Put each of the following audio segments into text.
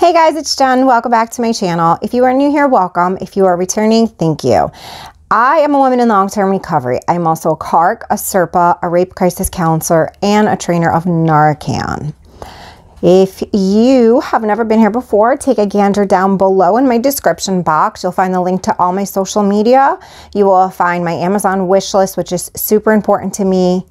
Hey guys, it's Jen. Welcome back to my channel. If you are new here, welcome. If you are returning, thank you. I am a woman in long-term recovery. I'm also a CARC, a CRPA, a rape crisis counselor, and a trainer of Narcan. If you have never been here before, take a gander down below in my description box. You'll find the link to all my social media. You will find my Amazon wish list, which is super important to me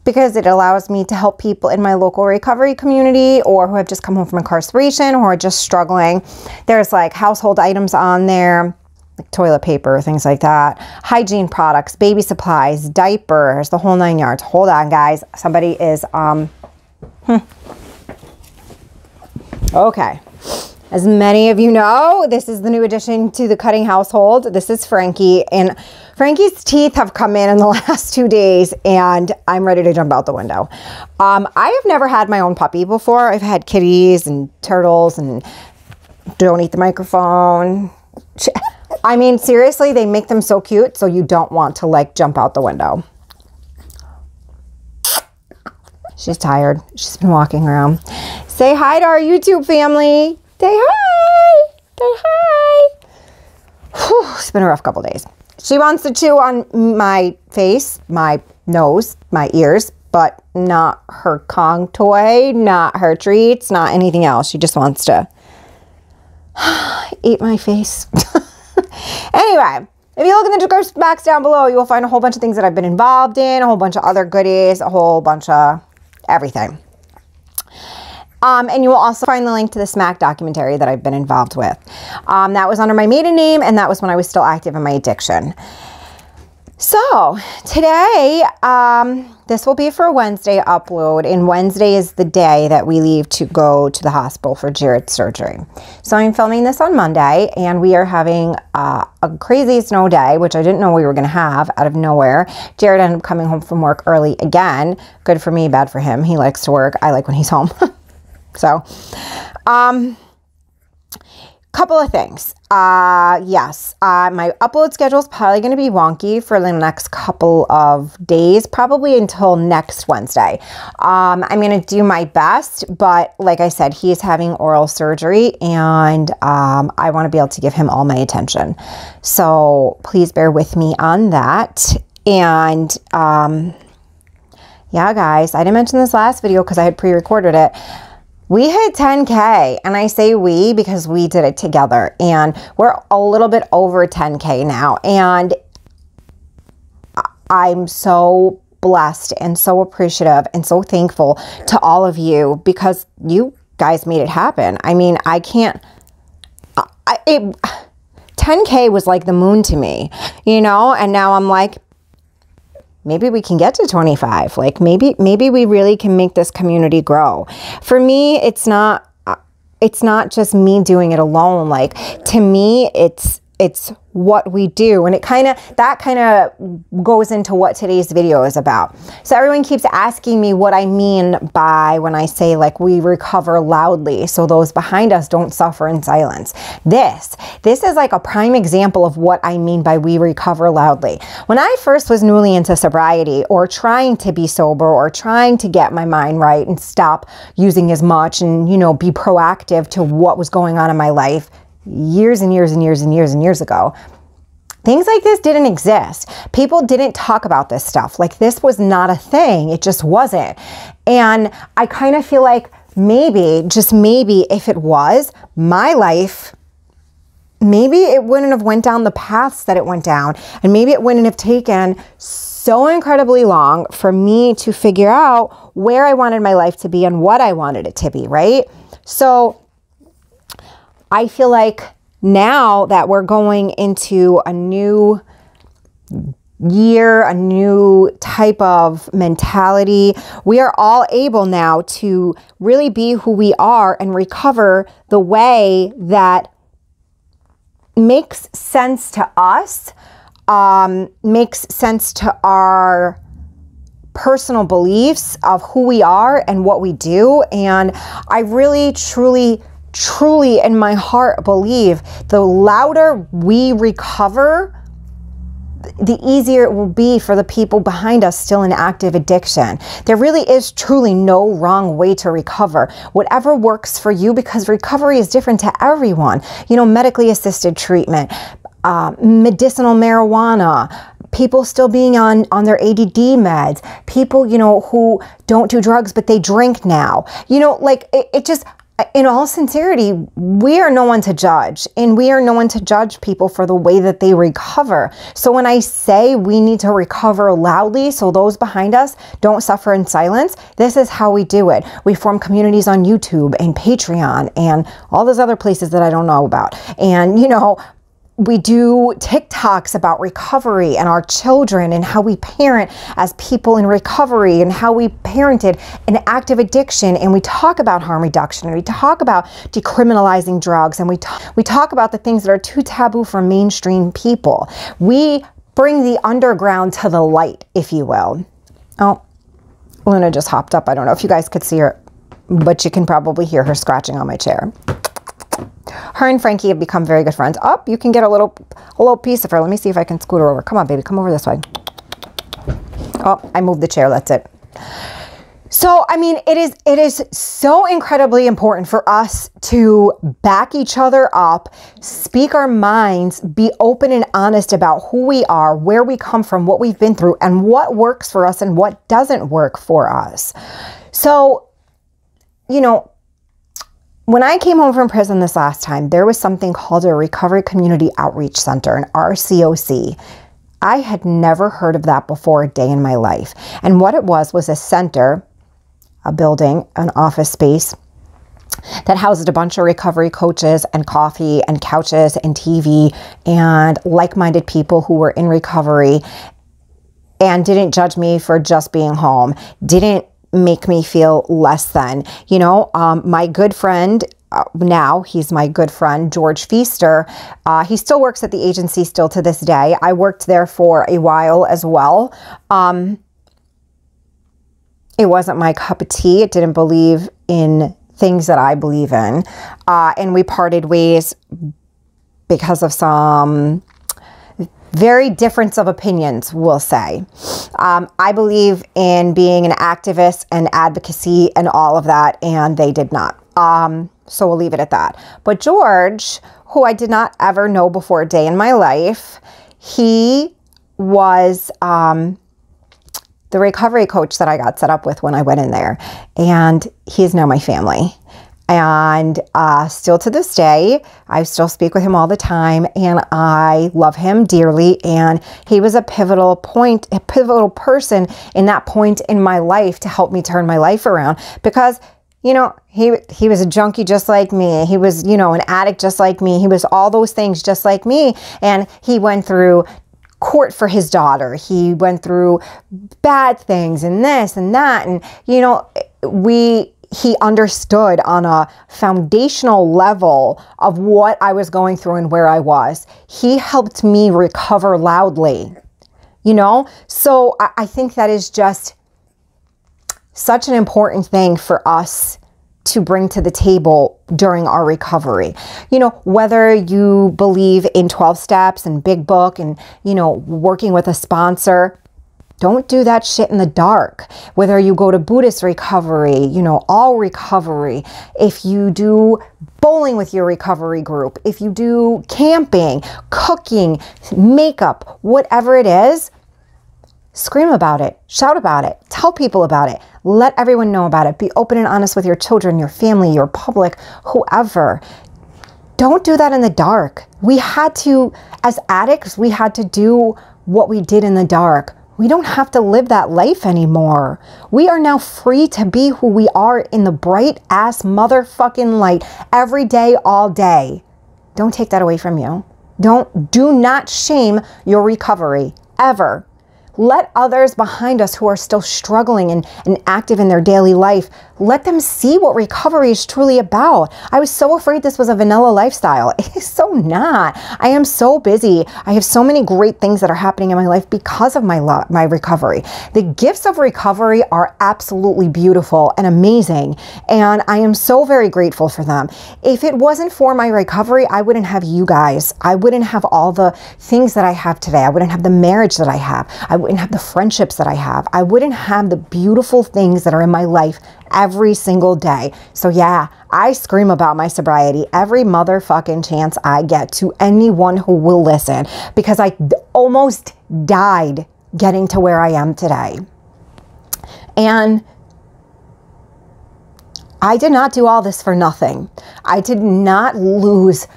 because it allows me to help people in my local recovery community or who have just come home from incarceration or are just struggling. There's like household items on there, like toilet paper, things like that, hygiene products, baby supplies, diapers, the whole 9 yards. Hold on, guys. Somebody is, okay. As many of you know, this is the new addition to the cutting household. This is Frankie, and Frankie's teeth have come in the last 2 days, and I'm ready to jump out the window. I have never had my own puppy before. I've had kitties and turtles and don't eat the microphone. I mean, seriously, they make them so cute, so you don't want to like jump out the window. She's tired. She's been walking around. Say hi to our YouTube family. Say hi. Say hi. Whew, it's been a rough couple days. She wants to chew on my face, my nose, my ears, but not her Kong toy, not her treats, not anything else. She just wants to eat my face. Anyway, if you look in the description box down below, you will find a whole bunch of things that I've been involved in, a whole bunch of other goodies, a whole bunch of everything. And you will also find the link to the Smack documentary that I've been involved with. That was under my maiden name, and that was when I was still active in my addiction. So today, this will be for a Wednesday upload, and Wednesday is the day that we leave to go to the hospital for Jared's surgery. So I'm filming this on Monday, and we are having a crazy snow day, which I didn't know we were going to have out of nowhere. Jared ended up coming home from work early again. Good for me, bad for him. He likes to work. I like when he's home. So, couple of things. Yes, my upload schedule is probably going to be wonky for the next couple of days, probably until next Wednesday. I'm going to do my best, but like I said, he is having oral surgery, and I want to be able to give him all my attention. So please bear with me on that. And yeah, guys, I didn't mention this last video because I had pre-recorded it. We hit 10K, and I say we because we did it together, and we're a little bit over 10K now, and I'm so blessed and so appreciative and so thankful to all of you because you guys made it happen. I mean, I can't, 10K was like the moon to me, you know, and now I'm like, maybe we can get to 25. Like maybe we really can make this community grow. For me, it's not just me doing it alone. Like to me, it's what we do. And that kind of goes into what today's video is about. So everyone keeps asking me what I mean by when I say like we recover loudly so those behind us don't suffer in silence. This is like a prime example of what I mean by we recover loudly. When I first was newly into sobriety or trying to be sober or trying to get my mind right and stop using as much and, you know, be proactive to what was going on in my life, years and years and years and years and years ago, things like this didn't exist. People didn't talk about this stuff. Like this was not a thing. It just wasn't. And I kind of feel like maybe, just maybe, if it was, my life, maybe it wouldn't have went down the paths that it went down. And maybe it wouldn't have taken so incredibly long for me to figure out where I wanted my life to be and what I wanted it to be, right? So I feel like now that we're going into a new year, a new type of mentality, we are all able now to really be who we are and recover the way that makes sense to us, makes sense to our personal beliefs of who we are and what we do. And I really, truly in my heart believe the louder we recover, the easier it will be for the people behind us still in active addiction. There really is truly no wrong way to recover. Whatever works for you, because recovery is different to everyone. You know, medically assisted treatment, medicinal marijuana, people still being on their ADD meds, people, you know, who don't do drugs, but they drink now. You know, like it just, in all sincerity, we are no one to judge, and we are no one to judge people for the way that they recover. So when I say we need to recover loudly so those behind us don't suffer in silence, this is how we do it. We form communities on YouTube and Patreon and all those other places that I don't know about. And, you know, we do TikToks about recovery and our children and how we parent as people in recovery and how we parented in active addiction. And we talk about harm reduction, and we talk about decriminalizing drugs, and we talk about the things that are too taboo for mainstream people. We bring the underground to the light, if you will. Oh, Luna just hopped up. I don't know if you guys could see her, but you can probably hear her scratching on my chair. Her and Frankie have become very good friends. Oh, you can get a little piece of her. Let me see if I can scoot her over. Come on, baby. Come over this way. Oh, I moved the chair. That's it. So, I mean, it is so incredibly important for us to back each other up, speak our minds, be open and honest about who we are, where we come from, what we've been through, and what works for us and what doesn't work for us. So, you know, when I came home from prison this last time, there was something called a Recovery Community Outreach Center, an RCOC. I had never heard of that before a day in my life. And what it was a center, a building, an office space that housed a bunch of recovery coaches and coffee and couches and TV and like-minded people who were in recovery and didn't judge me for just being home, didn't make me feel less than. You know, my good friend, now he's my good friend, George Feaster, he still works at the agency still to this day. I worked there for a while as well. It wasn't my cup of tea. It didn't believe in things that I believe in. And we parted ways because of some very difference of opinions, we'll say. I believe in being an activist and advocacy and all of that, and they did not. So we'll leave it at that. But George, who I did not ever know before a day in my life, he was the recovery coach that I got set up with when I went in there. And he is now my family. And still to this day, I still speak with him all the time, and I love him dearly. And he was a pivotal person in that point in my life to help me turn my life around. Because, you know, he was a junkie just like me. He was, you know, an addict just like me. He was all those things just like me. And he went through court for his daughter. He went through bad things and this and that. And, you know, he understood on a foundational level of what I was going through and where I was. He helped me recover loudly, you know? So I think that is just such an important thing for us to bring to the table during our recovery. You know, whether you believe in 12 steps and Big Book and, you know, working with a sponsor, don't do that shit in the dark. Whether you go to Buddhist recovery, you know, all recovery, if you do bowling with your recovery group, if you do camping, cooking, makeup, whatever it is, scream about it, shout about it, tell people about it, let everyone know about it. Be open and honest with your children, your family, your public, whoever. Don't do that in the dark. We had to, as addicts, we had to do what we did in the dark. We don't have to live that life anymore. We are now free to be who we are in the bright ass motherfucking light every day, all day. Don't take that away from you. Do not shame your recovery, ever. Let others behind us who are still struggling and active in their daily life, Let them see what recovery is truly about. I was so afraid this was a vanilla lifestyle. It is so not. I am so busy. I have so many great things that are happening in my life because of my recovery. The gifts of recovery are absolutely beautiful and amazing, and I am so very grateful for them. If it wasn't for my recovery, I wouldn't have you guys. I wouldn't have all the things that I have today. I wouldn't have the marriage that I have. I wouldn't have the friendships that I have. I wouldn't have the beautiful things that are in my life every single day. So yeah, I scream about my sobriety every motherfucking chance I get to anyone who will listen, because I almost died getting to where I am today. And I did not do all this for nothing. I did not lose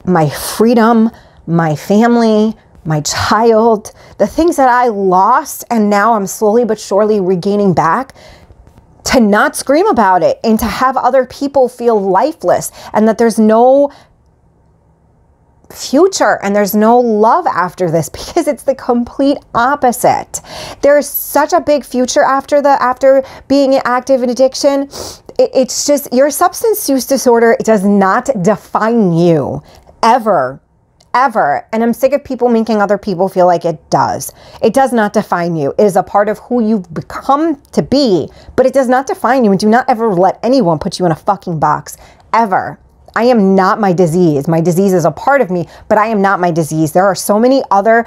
my freedom, my family, my child, the things that I lost and now I'm slowly but surely regaining back, to not scream about it and to have other people feel lifeless and that there's no future and there's no love after this, because it's the complete opposite. There's such a big future after being active in addiction. It's just, your substance use disorder, it does not define you ever. Ever. And I'm sick of people making other people feel like it does. It does not define you. It is a part of who you've become to be, but it does not define you. And do not ever let anyone put you in a fucking box, ever. I am not my disease. My disease is a part of me, but I am not my disease. There are so many other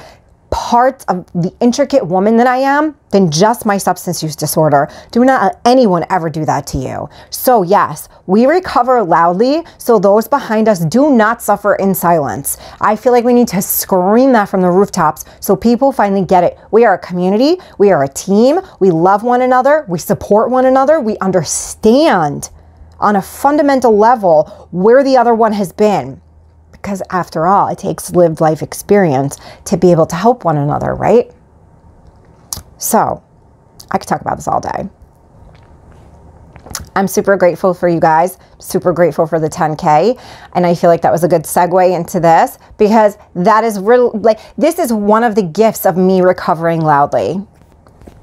parts of the intricate woman that I am than just my substance use disorder. Do not let anyone ever do that to you. So yes, we recover loudly so those behind us do not suffer in silence. I feel like we need to scream that from the rooftops so people finally get it. We are a community. We are a team. We love one another. We support one another. We understand on a fundamental level where the other one has been. Because after all, it takes lived life experience to be able to help one another, right? So I could talk about this all day. I'm super grateful for you guys, super grateful for the 10K. And I feel like that was a good segue into this, because that is real, like, this is one of the gifts of me recovering loudly.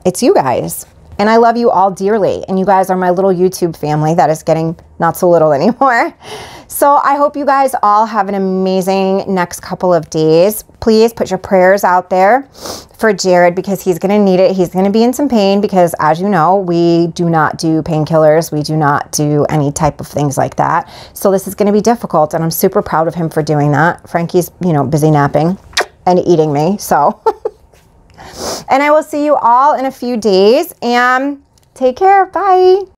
It's you guys. And I love you all dearly. And you guys are my little YouTube family that is getting not so little anymore. So I hope you guys all have an amazing next couple of days. Please put your prayers out there for Jared, because he's going to need it. He's going to be in some pain because, as you know, we do not do painkillers. We do not do any type of things like that. So this is going to be difficult, and I'm super proud of him for doing that. Frankie's, you know, busy napping and eating me. So, and I will see you all in a few days, and take care. Bye.